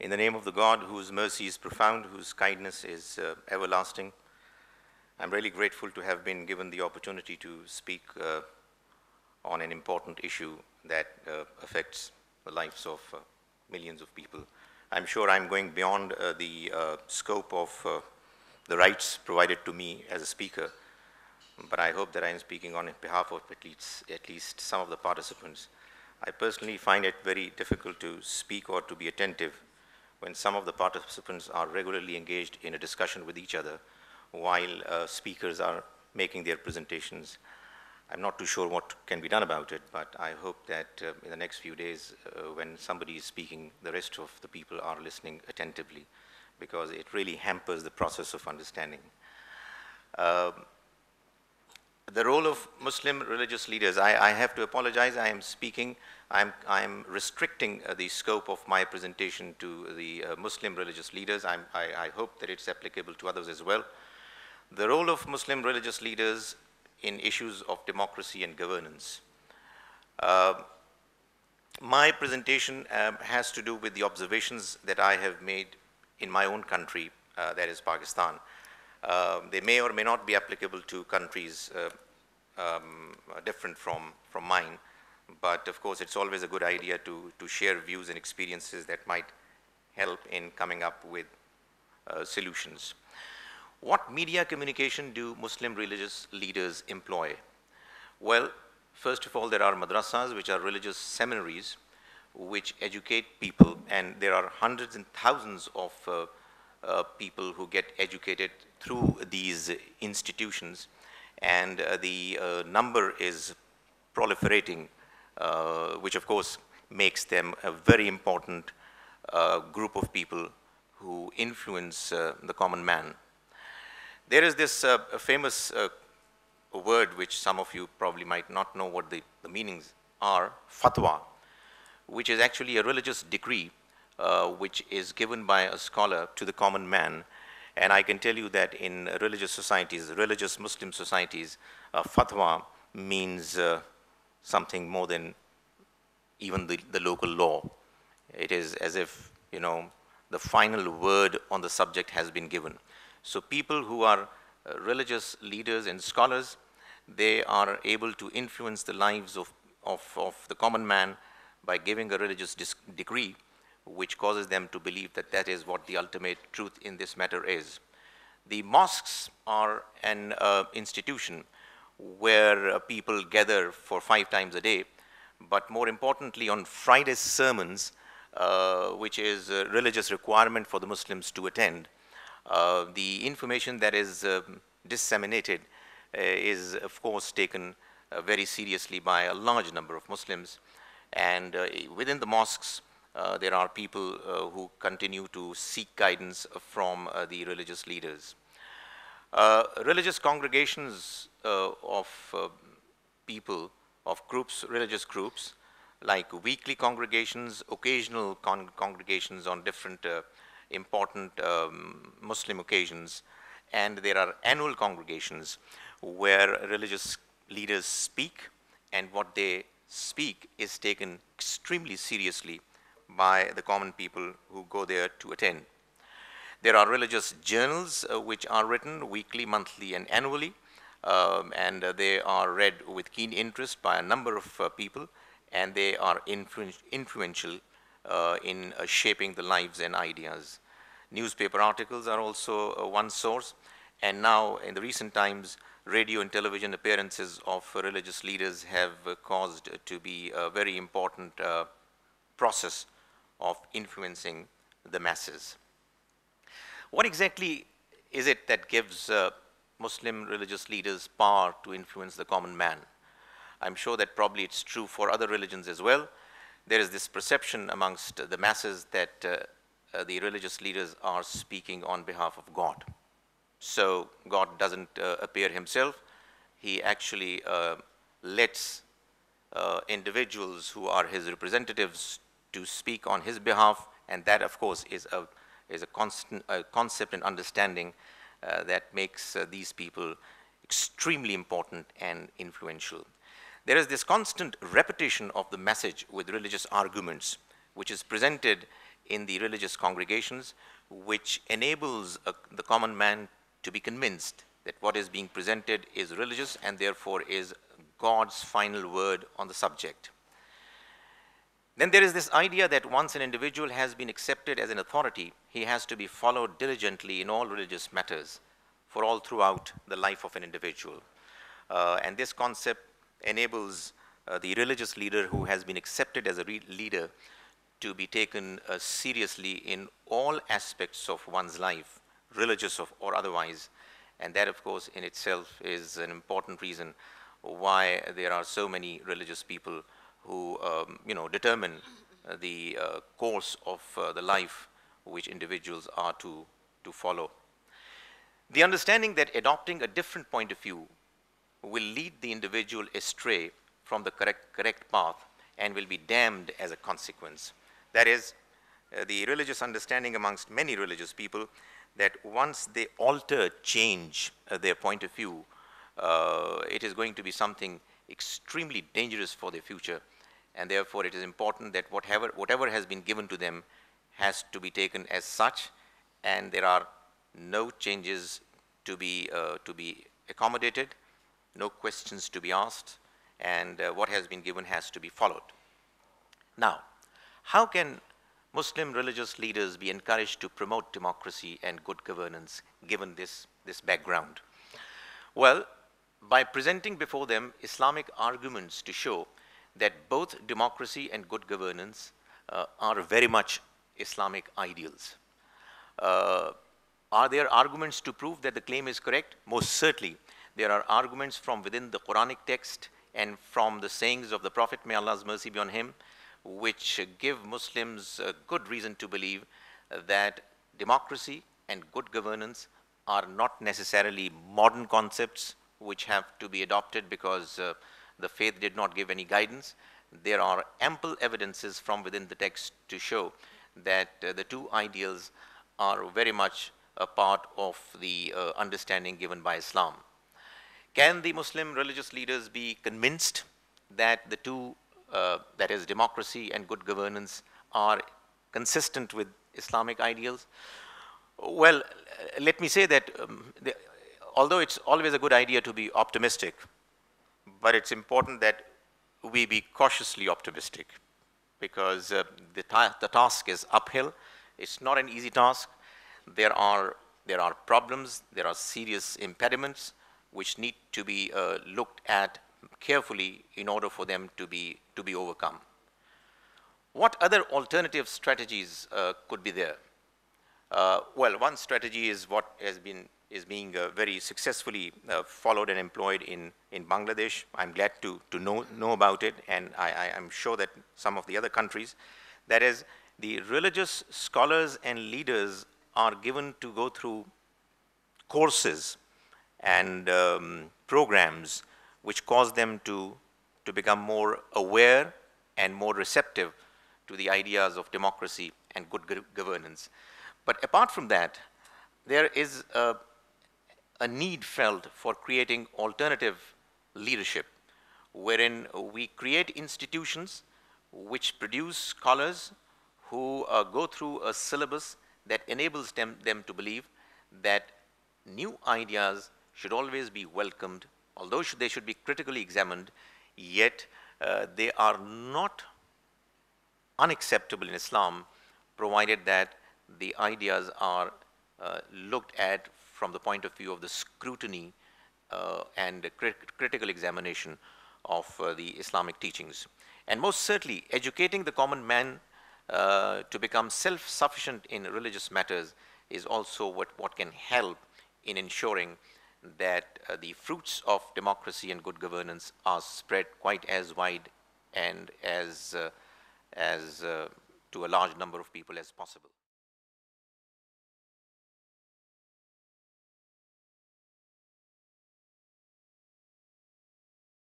In the name of the God whose mercy is profound, whose kindness is everlasting, I'm really grateful to have been given the opportunity to speak on an important issue that affects the lives of millions of people. I'm sure I'm going beyond the scope of the rights provided to me as a speaker, but I hope that I am speaking on behalf of at least some of the participants. I personally find it very difficult to speak or to be attentive when some of the participants are regularly engaged in a discussion with each other while speakers are making their presentations. I'm not too sure what can be done about it, but I hope that in the next few days, when somebody is speaking, the rest of the people are listening attentively, because it really hampers the process of understanding. The role of Muslim religious leaders, I have to apologize, I'm restricting the scope of my presentation to the Muslim religious leaders. I hope that it's applicable to others as well. The role of Muslim religious leaders in issues of democracy and governance. My presentation has to do with the observations that I have made in my own country, that is Pakistan. They may or may not be applicable to countries different from mine, but of course it's always a good idea to share views and experiences that might help in coming up with solutions. What media communication do Muslim religious leaders employ? Well, first of all, there are madrasas, which are religious seminaries, which educate people, and there are hundreds and thousands of people who get educated through these institutions, and the number is proliferating, which of course makes them a very important group of people who influence the common man. There is this famous word which some of you probably might not know what the meanings are, fatwa, which is actually a religious decree which is given by a scholar to the common man. And I can tell you that in religious societies, religious Muslim societies, fatwa means something more than even the local law. It is as if, you know, the final word on the subject has been given. So people who are religious leaders and scholars, they are able to influence the lives of the common man by giving a religious decree which causes them to believe that that is what the ultimate truth in this matter is. The mosques are an institution where people gather for 5 times a day, but more importantly on Friday's sermons, which is a religious requirement for the Muslims to attend. The information that is disseminated is of course taken very seriously by a large number of Muslims, and within the mosques there are people who continue to seek guidance from the religious leaders. Religious congregations of people, of groups, religious groups, like weekly congregations, occasional congregations on different important Muslim occasions, and there are annual congregations where religious leaders speak, and what they speak is taken extremely seriously by the common people who go there to attend. There are religious journals which are written weekly, monthly, and annually, and they are read with keen interest by a number of people, and they are influential in shaping the lives and ideas. Newspaper articles are also one source, and now in the recent times, radio and television appearances of religious leaders have caused to be a very important process of influencing the masses. What exactly is it that gives Muslim religious leaders power to influence the common man? I'm sure that probably it's true for other religions as well. There is this perception amongst the masses that the religious leaders are speaking on behalf of God. So God doesn't appear himself. He actually lets individuals who are his representatives to speak on his behalf, and that of course is a constant concept and understanding that makes these people extremely important and influential. There is this constant repetition of the message with religious arguments, which is presented in the religious congregations, which enables the common man to be convinced that what is being presented is religious and therefore is God's final word on the subject. Then there is this idea that once an individual has been accepted as an authority, he has to be followed diligently in all religious matters for all throughout the life of an individual. And this concept enables the religious leader who has been accepted as a leader to be taken seriously in all aspects of one's life, religious or otherwise. And that, of course, in itself is an important reason why there are so many religious people who determine the course of the life which individuals are to follow. The understanding that adopting a different point of view will lead the individual astray from the correct path and will be damned as a consequence. That is, the religious understanding amongst many religious people that once they alter, change their point of view, it is going to be something extremely dangerous for their future, and therefore it is important that whatever has been given to them has to be taken as such, and there are no changes to be accommodated, no questions to be asked, and what has been given has to be followed. Now, how can Muslim religious leaders be encouraged to promote democracy and good governance given this background? Well, by presenting before them Islamic arguments to show that both democracy and good governance are very much Islamic ideals. Are there arguments to prove that the claim is correct? Most certainly. There are arguments from within the Quranic text and from the sayings of the Prophet, may Allah's mercy be on him, which give Muslims good reason to believe that democracy and good governance are not necessarily modern concepts which have to be adopted because the faith did not give any guidance. There are ample evidences from within the text to show that the two ideals are very much a part of the understanding given by Islam. Can the Muslim religious leaders be convinced that the two, that is democracy and good governance, are consistent with Islamic ideals? Well, let me say that although it's always a good idea to be optimistic, but it's important that we be cautiously optimistic because the task is uphill. It's not an easy task. There are problems, there are serious impediments which need to be looked at carefully in order for them to be overcome. What other alternative strategies could be there? Well, one strategy is what is being very successfully followed and employed in Bangladesh. I'm glad to know about it, and I'm sure that some of the other countries, that is, the religious scholars and leaders are given to go through courses and programs which cause them to become more aware and more receptive to the ideas of democracy and good governance. But apart from that, there is a need felt for creating alternative leadership, wherein we create institutions which produce scholars who go through a syllabus that enables them to believe that new ideas should always be welcomed, although they should be critically examined, yet they are not unacceptable in Islam, provided that the ideas are looked at from the point of view of the scrutiny and critical examination of the Islamic teachings. And most certainly, educating the common man to become self-sufficient in religious matters is also what can help in ensuring that the fruits of democracy and good governance are spread quite as wide and as to a large number of people as possible.